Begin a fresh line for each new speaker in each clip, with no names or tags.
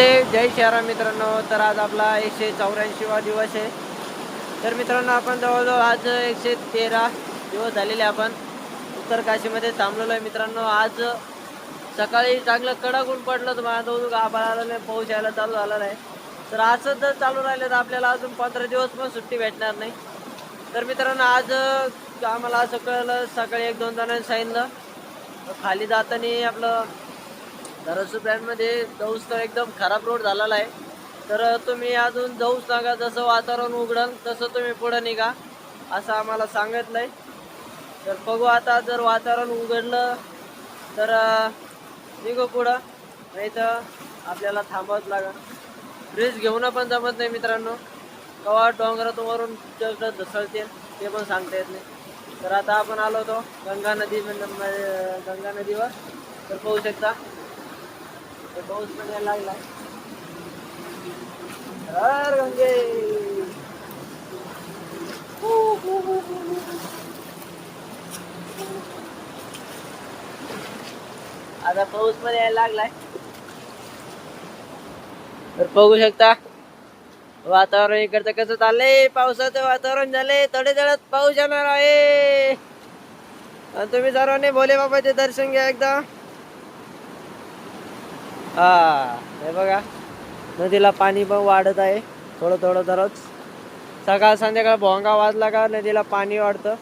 नमस्ते, जय श्रीराम मित्रांनो. तर आज आपला 184वा दिवस आहे. तर मित्रांनो आपण जवळजवळ आज 113 दिवस झालेले आपण उत्तर काशीमध्ये थांबलेलो आहे मित्रांनो. आज सकाळी चांगलं कडक ऊन पडलं तर माझा जवळजवळ आभाळ आलेलं आहे, पाऊस यायला चालू झालेला आहे. तर असंच जर चालू राहिलं तर आपल्याला अजून 15 दिवस पण सुट्टी भेटणार नाही. तर मित्रांनो आज आम्हाला असं कळलं सकाळी 1-2 जणांनी सांगितलं खाली जाताना आपलं धाराशिव ब्रँडमध्ये जाऊस तर एकदम खराब रोड झालेला आहे. तर तुम्ही अजून जाऊच नका, जसं वातावरण उघडल तसं तुम्ही पुढे निघा असं आम्हाला सांगितलंय. तर बघू आता जर वातावरण उघडलं तर निघू पुढं, नाही तर आपल्याला थांबावंच लागेल. रिस्क घेऊन पण जमत नाही मित्रांनो, कवा डोंगरातून वरून धसळतील ते पण सांगता येत नाही. तर आता आपण आलो होतो गंगा नदीवर. तर पाहू शकता पाऊस पण यायला लागला. हर गंगे आता पाऊस पण यायला लागलाय. तर बघू शकता वातावरण इकडचं कसं चाललंय. पावसाचं वातावरण झालंय, थोडे थोड्यात पाऊस येणार आहे. आणि तुम्ही सर्वांनी भोले बाबाचे दर्शन घ्या एकदा. हा हे बघा नदीला पाणी पण वाढत आहे थोडं थोडं दररोज. सकाळ संध्याकाळ भोंगा वाजला का नदीला पाणी वाढतं.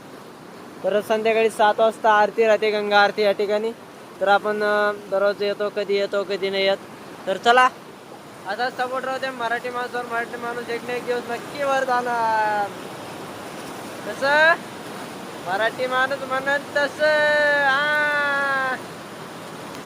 तर संध्याकाळी 7 वाजता आरती राहते, गंगा आरती या ठिकाणी. तर आपण दररोज येतो, कधी नाही येत. तर चला आता सपोर्ट राहते मराठी माणसावर. मराठी माणूस एक ना एक दिवस नक्की वर जाणार. कसं मराठी माणूस म्हणत तसं.